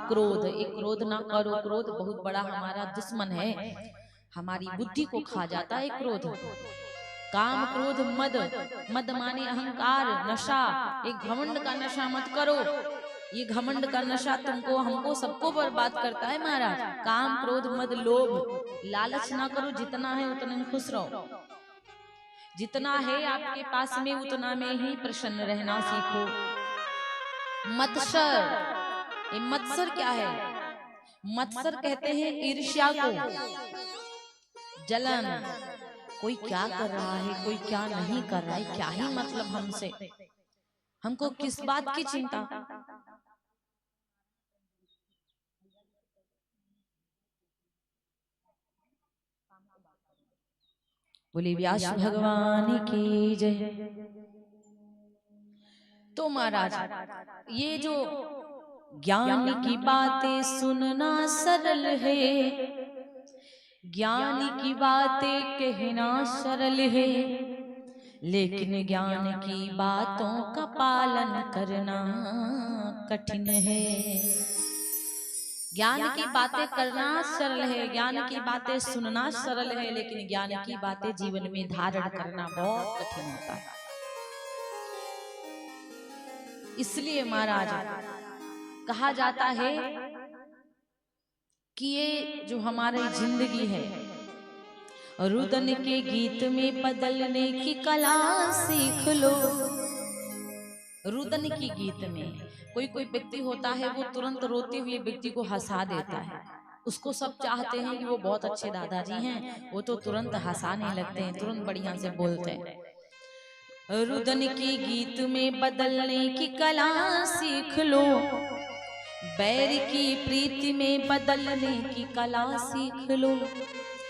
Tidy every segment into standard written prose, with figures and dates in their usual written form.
क्रोध, एक क्रोध ना करो, क्रोध बहुत बड़ा हमारा दुश्मन है, हमारी बुद्धि को खा जाता है क्रोध। काम क्रोध मद, मद माने अहंकार, नशा, एक घमंड का नशा मत करो, ये घमंड का नशा तुमको हमको सबको बर्बाद करता है महाराज। काम क्रोध मद लोभ, लालच ना करो, जितना है उतने में खुश रहो, जितना है आपके पास में उतना में ही प्रसन्न रहना सीखो। मत्सर, ये मत्सर क्या है? मत्सर कहते हैं ईर्ष्या को, जलन, कोई क्या कर रहा है, कोई क्या नहीं कर रहा है, क्या ही मतलब हमसे, हमको किस बात की चिंता। बोले व्यास भगवान की जय। तो महाराज ये जो ज्ञान की बातें सुनना सरल है, ज्ञान की बातें कहना सरल है, लेकिन ज्ञान की बातों का पालन करना कठिन है। ज्ञान की बातें करना सरल है, ज्ञान की बातें सुनना सरल है, लेकिन ज्ञान की बातें जीवन में धारण करना बहुत कठिन होता है। इसलिए महाराज कहा जाता है कि ये जो हमारी जिंदगी है, रुदन के गीत में बदलने की कला सीख लो। रुदन की गीत में कोई कोई व्यक्ति होता है वो तुरंत रोते हुए व्यक्ति को हंसा देता है, उसको सब चाहते हैं कि वो बहुत अच्छे दादाजी हैं, वो तो तुरंत हंसाने लगते हैं, तुरंत बढ़िया से बोलते हैं। रुदन की गीत में बदलने की कला सीख लो, बैर की प्रीति में बदलने की कला सीख लो।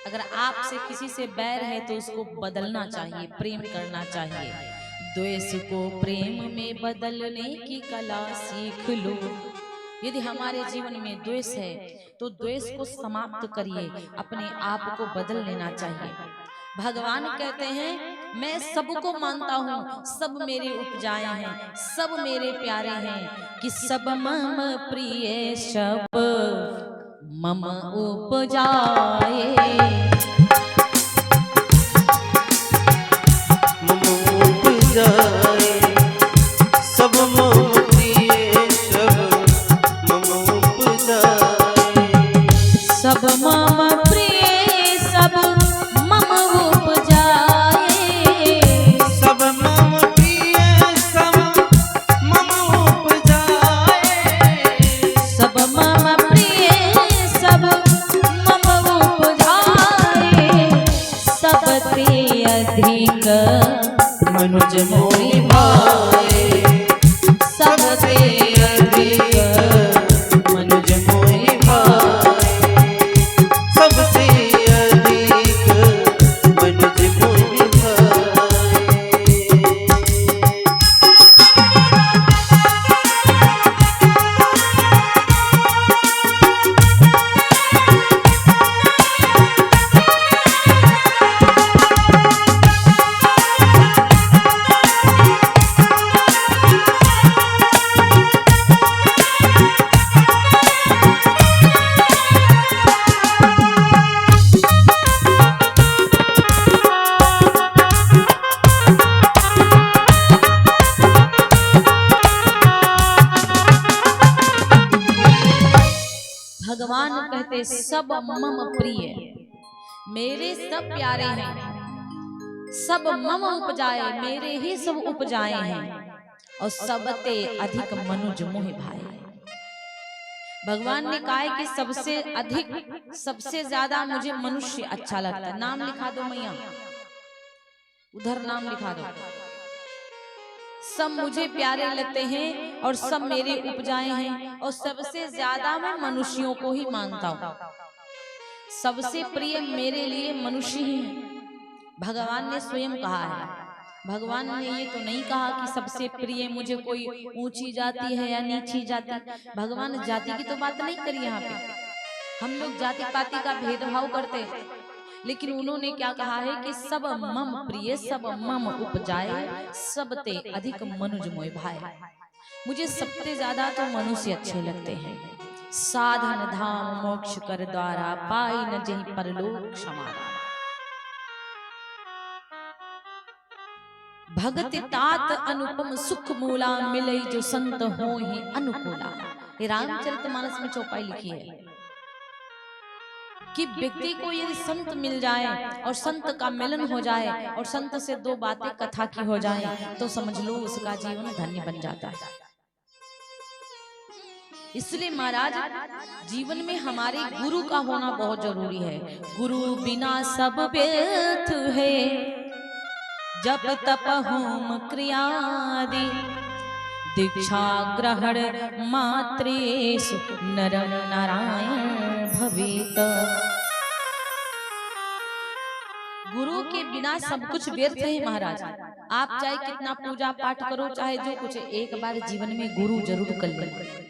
अगर आपसे किसी से बैर है तो उसको बदलना चाहिए, प्रेम करना चाहिए। द्वेष को प्रेम में बदलने की कला सीख लो। यदि हमारे जीवन में द्वेष है तो द्वेष को समाप्त करिए, अपने आप को बदल लेना चाहिए। भगवान कहते हैं मैं सबको मानता हूँ, सब मेरे उपजाए हैं, सब मेरे प्यारे हैं, कि सब मम प्रिय सब मम उपजाए। मम उपजाए, सब मम प्रिय सब मम उपजाए। सब मम प्रिय सब मम उपजाए, सब मम प्रिय सब मम उपजाए। सब मम प्रिय सब मम उपजाए। सबसे अधिक मनुज मोहि भाए, सबसे अधिक मनुज मोहि भाए। सबसे अधिक मनुज मोहि भाए। भगवान कहते सब मम प्रिय, मेरे सब प्यारे हैं, सब मम उपजाए, मेरे ही सब उपजाए हैं, और सबते अधिक मनुज मोहि भाए। भगवान ने कहा है कि सबसे अधिक, सबसे ज्यादा मुझे मनुष्य अच्छा लगता है। नाम लिखा दो मैया, उधर नाम लिखा दो। सब मुझे प्यारे लगते हैं और सब मेरे उपजाए हैं, और सबसे ज्यादा मैं मनुष्यों को ही मानता हूँ। सबसे प्रिय मेरे लिए मनुष्य ही हैं। भगवान ने स्वयं कहा है, भगवान ने ये तो नहीं कहा कि सबसे प्रिय मुझे कोई ऊंची जाति है या नीची जाति। भगवान जाति की तो बात नहीं करी यहाँ पे। हम लोग जाति पाति का भेदभाव करते हैं, लेकिन उन्होंने क्या कहा है कि सब मम प्रिय सब मम उपजाए, सबते अधिक मनुज मोहि भाए। मुझे सबसे ज्यादा तो मनुष्य अच्छे लगते हैं। साधन धाम मोक्ष कर द्वारा, पाई न जही परलोक समारा। भगति तात अनुपम सुख मूला, मिले जो संत हो ही अनुकूला। ये रामचरितमानस में चौपाई लिखी है कि व्यक्ति को यदि संत मिल जाए और संत का मिलन हो जाए और संत से दो बातें कथा की हो जाए तो समझ लो उसका जीवन धन्य बन जाता है। इसलिए महाराज जीवन में हमारे गुरु का होना बहुत जरूरी है। गुरु बिना सब व्यर्थ है, जप तप होम क्रियादि, दीक्षा ग्रहण मात्रेषु नरं नारायण भवेत। गुरु के बिना सब कुछ व्यर्थ है महाराज। आप चाहे कितना पूजा पाठ करो, चाहे जो कुछ, एक बार जीवन में गुरु जरूर कर लीजिए।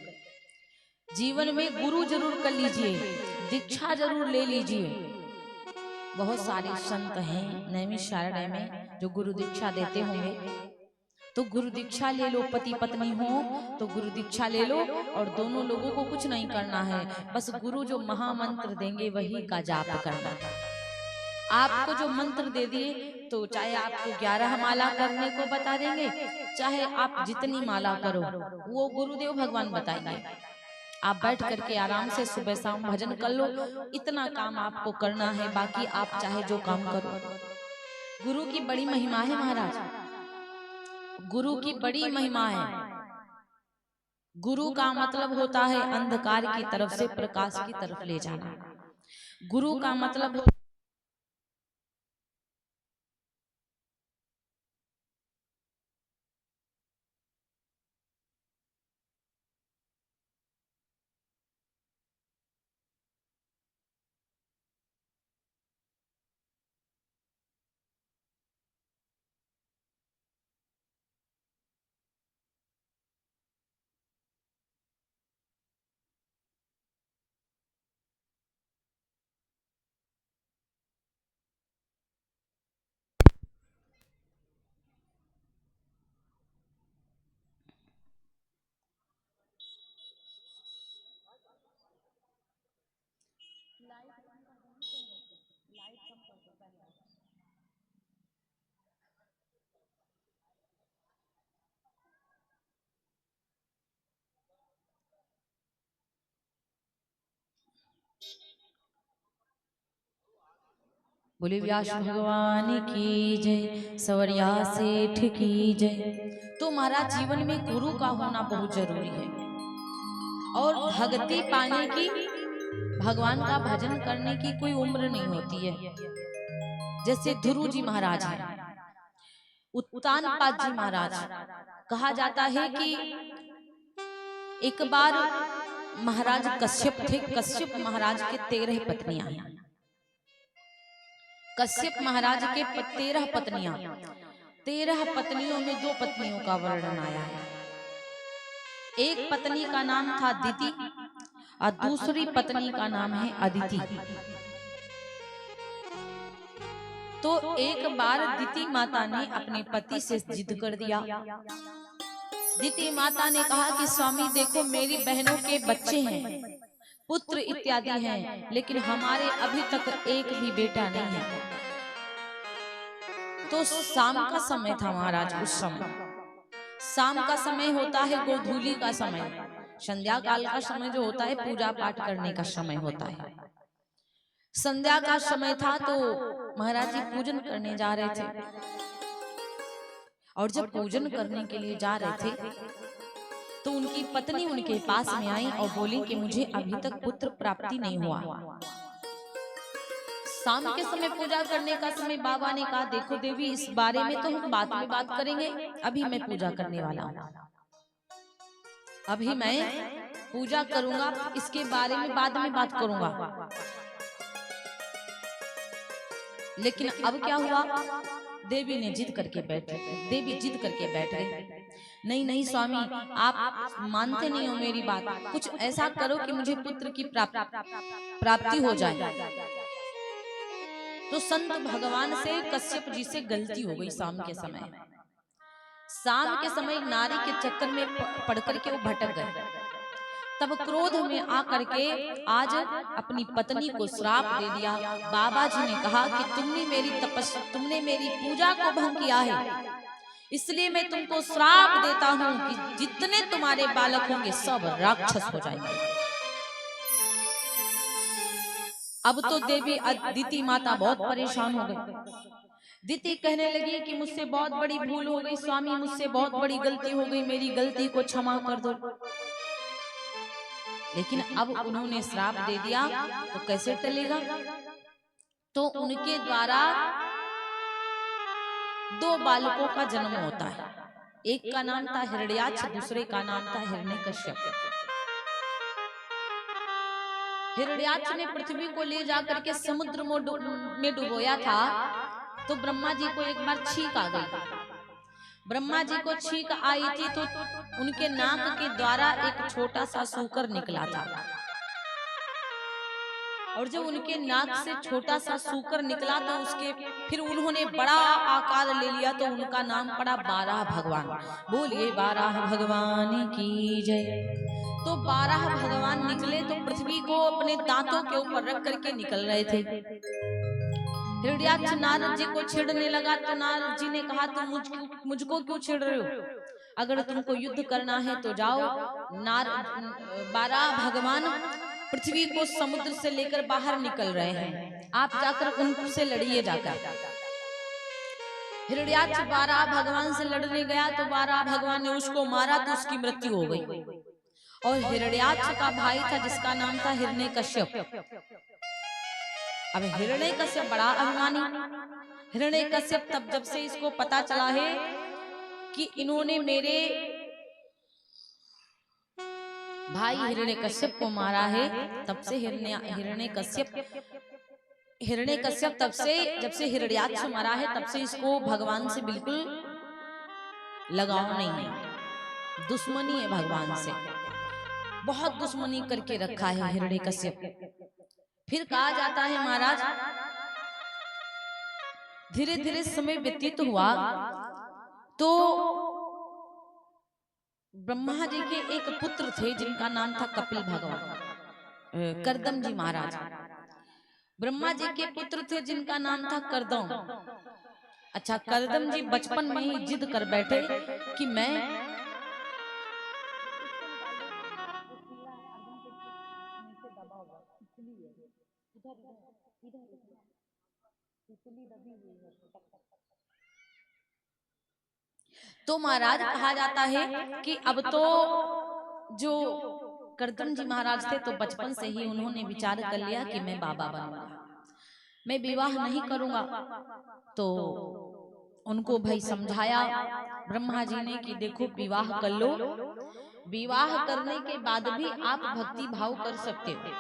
जीवन में गुरु जरूर कर लीजिए, दीक्षा जरूर ले लीजिए। बहुत सारे संत हैं नैमिषारण्य में जो गुरु दीक्षा देते होंगे, तो गुरु दीक्षा ले लो। पति पत्नी हो तो गुरु दीक्षा ले लो, और दोनों लोगों को कुछ नहीं करना है, बस गुरु जो महामंत्र देंगे वही का जाप करना है। आपको जो मंत्र दे दिए, तो चाहे आपको 11 माला करने को बता देंगे, चाहे आप जितनी माला करो वो गुरुदेव भगवान बताएंगे। आप बैठ करके आराम से सुबह शाम भजन कर लो, इतना काम आपको करना है, बाकी आप चाहे जो काम करो। गुरु की बड़ी महिमा है महाराज, गुरु की बड़ी महिमा है। गुरु का मतलब होता है अंधकार की तरफ से प्रकाश की तरफ ले जाना। गुरु का मतलब बोले व्यास भगवान की जय, सवरिया सेठ की जय। तो महाराज जीवन में गुरु का होना बहुत जरूरी है, और भक्ति पाने की, भगवान का भजन करने की कोई उम्र नहीं होती है। जैसे ध्रुव जी महाराज हैं, उत्तानपाद जी महाराज, कहा जाता है कि एक बार महाराज कश्यप थे, कश्यप महाराज के 13 पत्नियां हैं। कश्यप महाराज के 13 पत्नियां, 13 पत्नियों में 2 पत्नियों का वर्णन आया है। एक पत्नी का नाम था दिति और दूसरी पत्नी का नाम है अदिति। तो एक बार दिति माता ने अपने पति से जिद कर दिया। दिति माता ने कहा कि स्वामी देखो, मेरी बहनों के बच्चे हैं, पुत्र इत्यादि हैं, लेकिन हमारे अभी तक एक भी बेटा नहीं है। तो शाम का समय था महाराज। उस समय शाम का समय होता है गोधूली का समय, संध्या काल का समय जो होता है पूजा पाठ करने का समय होता है। संध्या का समय था, तो महाराज जी पूजन करने जा रहे थे, और जब पूजन करने के लिए जा रहे थे तो उनकी पत्नी उनके पास में आई और बोली कि मुझे अभी तक पुत्र प्राप्ति नहीं हुआ। शाम के समय पूजा करने का समय, बाबा ने कहा देखो देवी, इस बारे में तो हम बाद में बात करेंगे, अभी मैं पूजा करने वाला हूँ, अभी मैं पूजा करूंगा, इसके बारे में बाद में बात करूंगा। लेकिन अब क्या हुआ, देवी ने जिद करके बैठ गई। देवी जिद करके बैठ गई, नहीं नहीं स्वामी, आप मानते नहीं हो मेरी बात, कुछ ऐसा करो कि मुझे पुत्र की प्राप्ति हो जाए। तो संत भगवान से कश्यप जी से गलती हो गई। शाम के समय, शाम के समय नारी के चक्कर में पड़ करके वो भटक गए। तब क्रोध में आकर के आज अपनी पत्नी को श्राप दे दिया। बाबा जी ने कहा कि तुमने मेरी पूजा को भंग किया है, इसलिए मैं तुमको श्राप देता हूं कि जितने तुम्हारे बालक होंगे सब राक्षस हो जाएंगे। अब तो देवी अदिति माता बहुत परेशान हो गई। दिति कहने लगी कि मुझसे बहुत बड़ी भूल हो गई स्वामी, मुझसे बहुत बड़ी गलती हो गई, मेरी गलती को क्षमा कर दो। लेकिन अब उन्होंने श्राप दे दिया तो कैसे टलेगा। तो उनके द्वारा 2 बालकों का जन्म होता है। एक का नाम था हिरण्याक्ष, दूसरे का नाम था हिरण्यकश्यप। हिरण्याक्ष ने पृथ्वी को ले जाकर के समुद्र में डुबोया था। तो ब्रह्मा जी को एक बार छींक आ गई। ब्रह्मा जी को छींक आई थी तो उनके नाक के द्वारा एक छोटा सा सूकर निकला था। और जब उनके नाक से छोटा सा सूकर निकला तो फिर उन्होंने बड़ा आकार ले लिया, तो उनका नाम पड़ा 12 भगवान। बोलिए 12 भगवान की जय। तो 12 भगवान निकले तो पृथ्वी को अपने दांतों के ऊपर रख करके निकल रहे थे। हिरण्याक्ष नारद जी को छेड़ने लगा तो नारद जी ने कहा तुम मुझको क्यों छेड़ रहे हो, अगर तुमको युद्ध करना है तो जाओ। 12 भगवान पृथ्वी को समुद्र से लेकर बाहर निकल रहे हैं, आप जाकर उनसे लड़िए जाकर। हिरण्याक्ष 12 भगवान से लड़ने गया तो 12 भगवान ने उसको मारा तो उसकी मृत्यु हो गई। और हिरण्याक्ष का भाई था जिसका नाम था हिरण्यकश्यप। अब हिरण्यकश्यप बड़ा अभिमानी। हिरण्यकश्यप तब जब से इसको पता चला है कि इन्होंने मेरे भाई हिरण्यकश्यप को मारा है, तब से हिरण्यकश्यप तब से जब से हिरण्याक्ष मारा है तब से इसको भगवान से बिल्कुल लगाव नहीं है, दुश्मनी है भगवान से, बहुत दुश्मनी करके रखा है हिरण्यकश्यप। फिर कहा जाता है महाराज धीरे धीरे समय व्यतीत हुआ तो ब्रह्मा जी के एक पुत्र थे जिनका नाम था कपिल भगवान, करदम जी महाराज। ब्रह्मा जी के पुत्र थे जिनका नाम था करदम। अच्छा, करदम जी बचपन में ही जिद कर बैठे कि मैं तो महाराज कहा जाता है कि अब तो जो करदम जी महाराज थे तो बचपन से ही उन्होंने विचार कर लिया कि मैं बाबा बनूंगा, मैं विवाह नहीं करूंगा। तो उनको भाई समझाया ब्रह्मा जी ने कि देखो विवाह कर लो, विवाह करने के बाद भी आप भक्ति भाव कर सकते हो,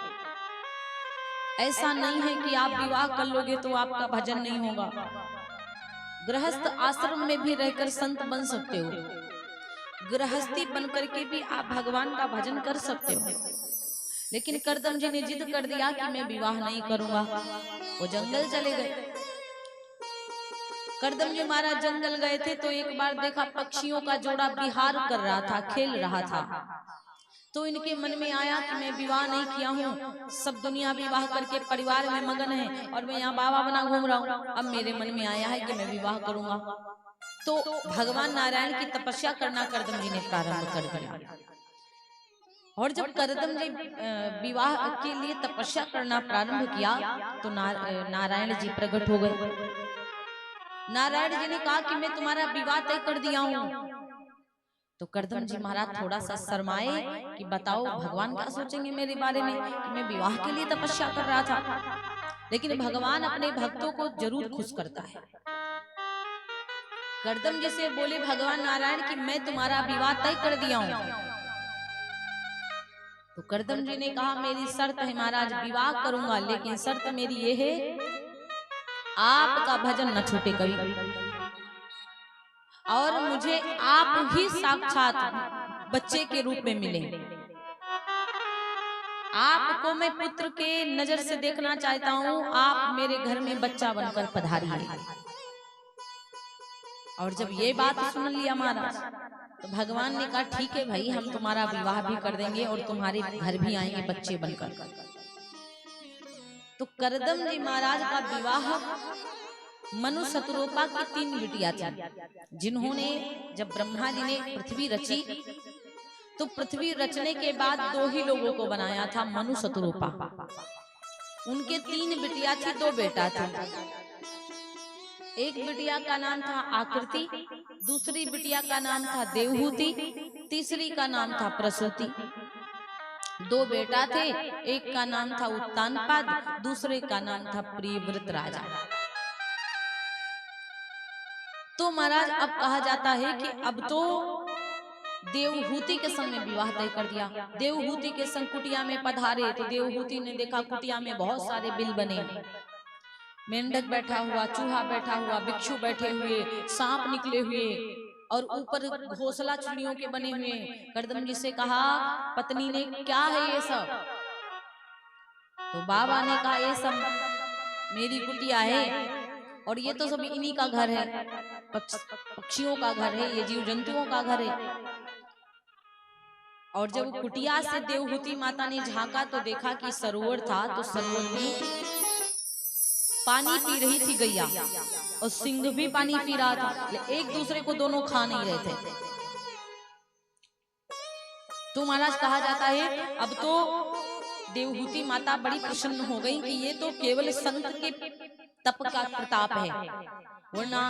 ऐसा नहीं है कि आप विवाह कर लोगे तो आपका भजन नहीं होगा। गृहस्थ आश्रम में भी रहकर संत बन सकते हो, गृहस्थी बन करके भी आप भगवान का भजन कर सकते हो। लेकिन करदम जी ने जिद कर दिया कि मैं विवाह नहीं करूंगा, वो जंगल चले गए। करदम जी महाराज जंगल गए थे तो एक बार देखा पक्षियों का जोड़ा विहार कर रहा था, खेल रहा था। तो इनके मन में आया कि मैं विवाह नहीं किया हूँ, सब दुनिया विवाह करके परिवार में मगन है और मैं यहाँ बाबा बना घूम रहा हूँ, अब मेरे मन में आया है कि मैं विवाह करूंगा। तो भगवान नारायण की तपस्या करना करदम जी ने प्रारंभ कर दिया। और जब करदम जी विवाह के लिए तपस्या करना प्रारंभ किया तो नारायण जी प्रकट हो गए। नारायण जी ने कहा कि मैं तुम्हारा विवाह तय कर दिया हूँ। तो करदम जी महाराज थोड़ा सा शर्माए कि बताओ भगवान क्या सोचेंगे मेरे बारे में कि मैं विवाह के लिए तपस्या कर रहा था। लेकिन भगवान अपने भक्तों को जरूर खुश करता है। करदम जी से बोले भगवान नारायण कि मैं तुम्हारा विवाह तय कर दिया हूँ। तो करदम जी ने कहा मेरी शर्त है महाराज, विवाह करूंगा लेकिन शर्त मेरी ये है आपका भजन न छूटे कभी, और मुझे आप ही साक्षात बच्चे के रूप में मिले। आपको मैं पुत्र के नजर से देखना चाहता हूँ, आप मेरे घर में बच्चा बनकर पधारिए। और जब ये बात सुन लिया महाराज तो भगवान ने कहा ठीक है भाई, हम तुम्हारा विवाह भी कर देंगे और तुम्हारे घर भी आएंगे बच्चे बनकर। तो करदम जी महाराज का विवाह मनु शतरूपा की 3 बिटिया थी, जिन्होंने जब ब्रह्मा जी ने पृथ्वी रची तो पृथ्वी रचने के बाद 2 ही लोगों को बनाया था, मनु शतरूपा। उनके 3 बिटिया थी, 2 बेटा था। एक बिटिया का नाम था आकृति, दूसरी बिटिया का नाम था देवहूति, तीसरी का नाम था प्रसूति। 2 बेटा थे, एक का नाम था उत्तानपाद, दूसरे का नाम था प्रियव्रत राजा। तो महाराज अब कहा जाता है कि अब तो देवहूति के संग में विवाह तय कर दिया। देवहूति के संग कुटिया में पधारे तो देवहूति ने देखा कुटिया में बहुत सारे बिल बने, मेंढक बैठा हुआ, चूहा बैठा हुआ, बिच्छू बैठे हुए, सांप निकले हुए और ऊपर घोंसला चिड़ियों के बने हुए। करदम जी से कहा पत्नी ने, क्या है ये सब? तो बाबा ने कहा ये सब मेरी कुटिया है और ये तो सब इन्हीं का घर है, पक्षियों का घर है, ये जीव जंतुओं का घर है। और जब कुटिया से देवहूति माता ने झांका तो देखा कि सरोवर था, तो सरोवर में पानी पी रही थी गैया और सिंह भी पानी पी रहा था, एक दूसरे को दोनों खा नहीं रहे थे। तो महाराज कहा जाता है अब तो देवहूति माता बड़ी प्रसन्न हो गई कि ये तो केवल संत के तप का प्रताप है, वरना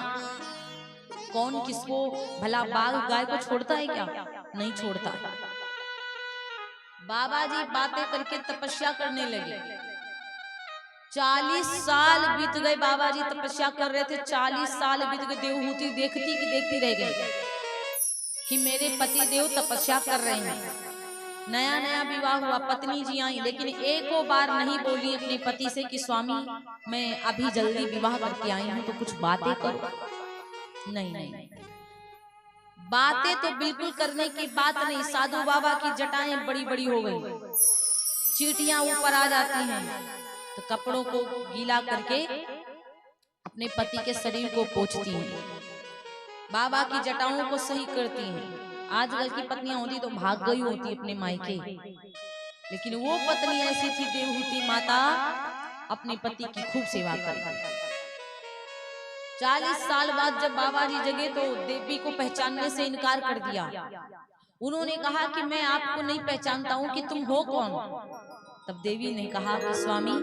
कौन किसको भला बाघ गाय को छोड़ता है क्या? नहीं छोड़ता। बाबा जी बातें करके तपस्या करने लगे। 40 साल बीत गए, बाबा जी तपस्या कर रहे थे, 40 साल बीत गए। देवहूति देखती कि देखती रह गई कि मेरे पति देव तपस्या कर रहे हैं। नया नया विवाह हुआ, पत्नी जी आई, लेकिन एको बार नहीं बोली अपने पति से कि स्वामी मैं अभी जल्दी विवाह करके आई हूं, तो कुछ बातें करो। नहीं नहीं, बातें तो बिल्कुल करने की बात नहीं। साधु बाबा की जटाएं बड़ी बड़ी हो गई, चींटियां ऊपर आ जाती हैं, तो कपड़ों को गीला करके अपने पति के शरीर को पोंछती हैं, बाबा की जटाओं को सही करती हैं। आजकल की पत्नियां होती तो भाग गई होती अपने मायके, लेकिन वो पत्नी ऐसी थी देवहूति माता, अपने पति की खूब सेवा करती। 40 साल बाद जब बाबा जी जगे तो देवी को पहचानने से इनकार कर दिया। उन्होंने कहा कि मैं आपको नहीं पहचानता हूं कि तुम हो कौन। तब देवी ने कहा कि स्वामी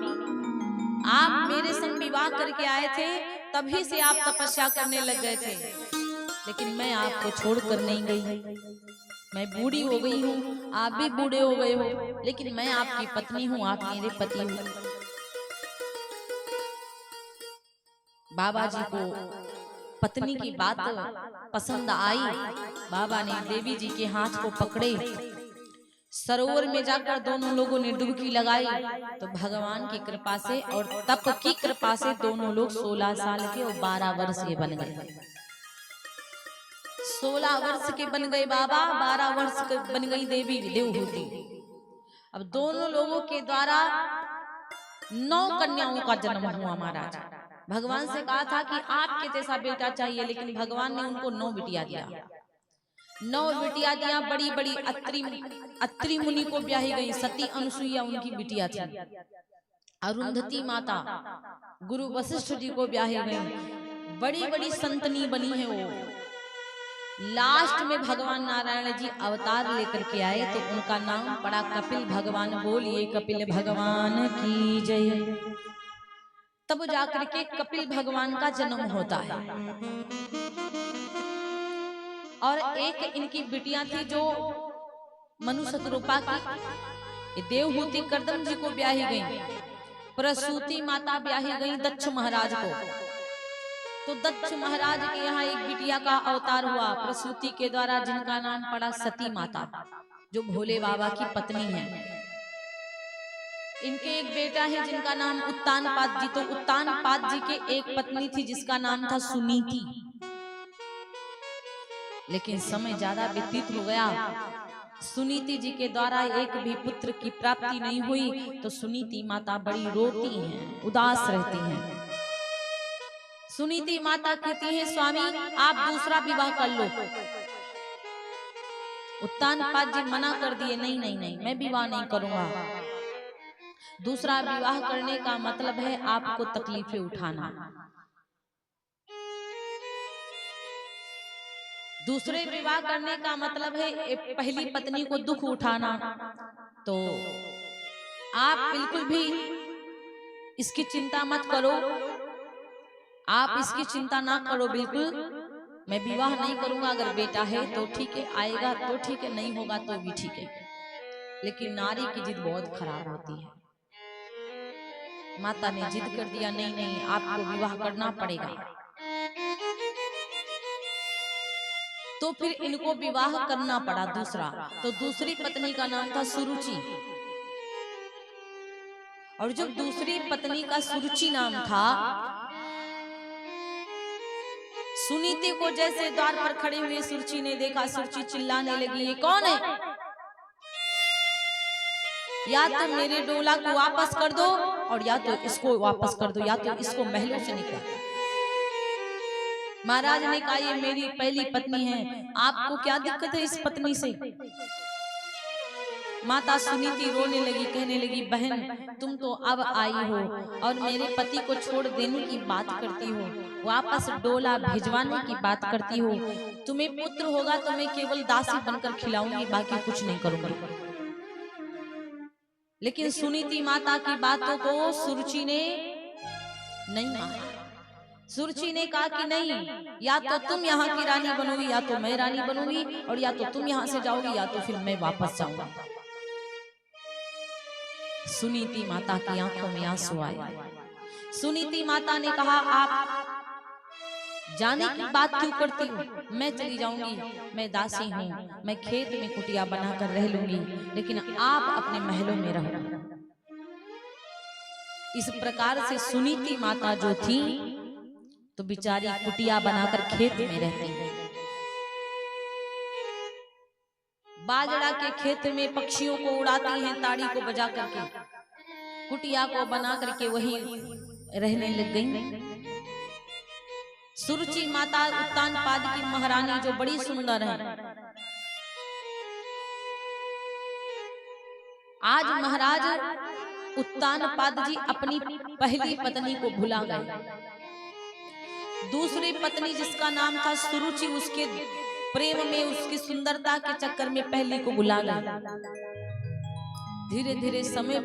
आप मेरे संग विवाह करके आए थे, तभी से आप तपस्या करने लग गए थे, लेकिन मैं आपको छोड़कर नहीं गई। मैं बूढ़ी हो गई हूँ, आप भी बूढ़े हो गए हो, लेकिन मैं आपकी पत्नी हूँ, आप मेरे पति हो। बाबा जी को पत्नी की बात पसंद आई। बाबा ने देवी जी के हाथ को पकड़े, सरोवर में जाकर दोनों लोगों ने डुबकी लगाई, तो भगवान की कृपा से और तप की कृपा से दोनों लोग 16 साल के और 12 वर्ष के बन गए। 16 वर्ष के बन गए बाबा, 12 वर्ष के बन गई देवी देवहूति। अब दोनों लोगों के द्वारा 9 कन्याओं का जन्म हुआ महाराज। भगवान से कहा था कि आपके जैसा बेटा चाहिए, लेकिन भगवान ने उनको 9 बिटिया दिया। 9 बिटिया दिया, बड़ी बड़ी अत्रि मुनि को ब्याही गई। सती अनुसुईया उनकी बिटिया थी। अरुंधति माता गुरु वशिष्ठ जी को ब्याही गई, बड़ी बड़ी संतनी बनी है वो। लास्ट में भगवान नारायण जी अवतार लेकर के आए, तो उनका नाम पड़ा कपिल भगवान। बोलिए कपिल भगवान की जय। तब जाकर के कपिल भगवान का जन्म होता है। और एक इनकी बिटियां थी जो मनु शतरूपा की, ये देवहूति करदम जी को ब्याही गई। प्रसूति माता ब्याही गई दक्ष महाराज को। तो दक्ष महाराज के यहाँ एक बिटिया का अवतार हुआ प्रसूति के द्वारा, जिनका नाम पड़ा सती माता, जो भोले बाबा की पत्नी है। इनके एक बेटा है जिनका नाम उत्तानपाद जी। तो उत्तानपाद जी के एक पत्नी थी जिसका नाम था सुनीति। लेकिन समय ज्यादा व्यतीत हो गया, सुनीति जी के द्वारा एक भी पुत्र की प्राप्ति नहीं हुई। तो सुनीति माता बड़ी रोती हैं, उदास रहती हैं। सुनीति माता कहती है स्वामी आप दूसरा विवाह कर लो। उत्तानपाद जी मना कर दिए, नहीं नहीं नहीं, मैं विवाह नहीं करूंगा। दूसरा विवाह करने का मतलब है आपको तकलीफें उठाना। दूसरे विवाह करने का मतलब है पहली पत्नी को दुख उठाना। तो आप बिल्कुल भी इसकी चिंता मत करो, आप इसकी चिंता ना करो बिल्कुल। मैं विवाह नहीं करूंगा, अगर बेटा है तो ठीक है, आएगा तो ठीक है, नहीं होगा तो भी ठीक है। लेकिन नारी की जिद बहुत खराब होती है। माता ने जिद कर दिया, नहीं नहीं आपको विवाह करना पड़ेगा। तो फिर इनको विवाह करना पड़ा दूसरा। तो दूसरी पत्नी का नाम था सुरुचि। और जब दूसरी पत्नी का सुरुचि नाम था, सुनीति को जैसे द्वार पर खड़े हुए सुरुचि ने देखा, सुरुचि चिल्लाने लगी, ये कौन है? या तो मेरे डोला को वापस कर दो और या तो इसको वापस कर दो, या तो इसको महलों से निकाल। महाराज ने कहा, ये मेरी पहली पत्नी है, आपको क्या दिक्कत है इस पत्नी से? माता सुनीति रोने लगी, कहने लगी, बहन तुम तो अब आई हो और मेरे पति को छोड़ देने की बात करती हो, वापस डोला भिजवाने की बात करती हो। तुम्हें पुत्र होगा तो मैं केवल दासी बनकर खिलाऊंगी, बाकी कुछ नहीं करूंगी। लेकिन सुनीति माता की बातों को सुरुचि ने नहीं माना। सुरुचि ने कहा कि नहीं, या तो तुम यहाँ की रानी बनोगी या तो मैं रानी बनूंगी, और या तो तुम यहाँ से जाओगी या तो फिर मैं वापस जाऊंगा। सुनीति माता की आंखों में आंसू आए। सुनीति माता ने कहा, आप जाने की बात क्यों करती हो? मैं चली जाऊंगी, मैं दासी हूँ, मैं खेत में कुटिया बनाकर रह लूंगी, लेकिन आप अपने महलों में रहो। इस प्रकार से सुनीति माता जो थी तो बिचारी कुटिया बनाकर खेत में रहती है। बाजरा के खेत में पक्षियों को उड़ाती हैं ताड़ी को बजा करके, कुटिया को बना करके वहीं रहने लग गई। सुरुचि माता उत्तानपाद की महारानी जो बड़ी सुंदर है, आज महाराज उत्तानपाद जी अपनी पहली पत्नी को भुला गए। दूसरी पत्नी जिसका नाम था सुरुचि, उसके प्रेम में, उसकी सुंदरता के चक्कर में पहली को भुला गए। धीरे धीरे समय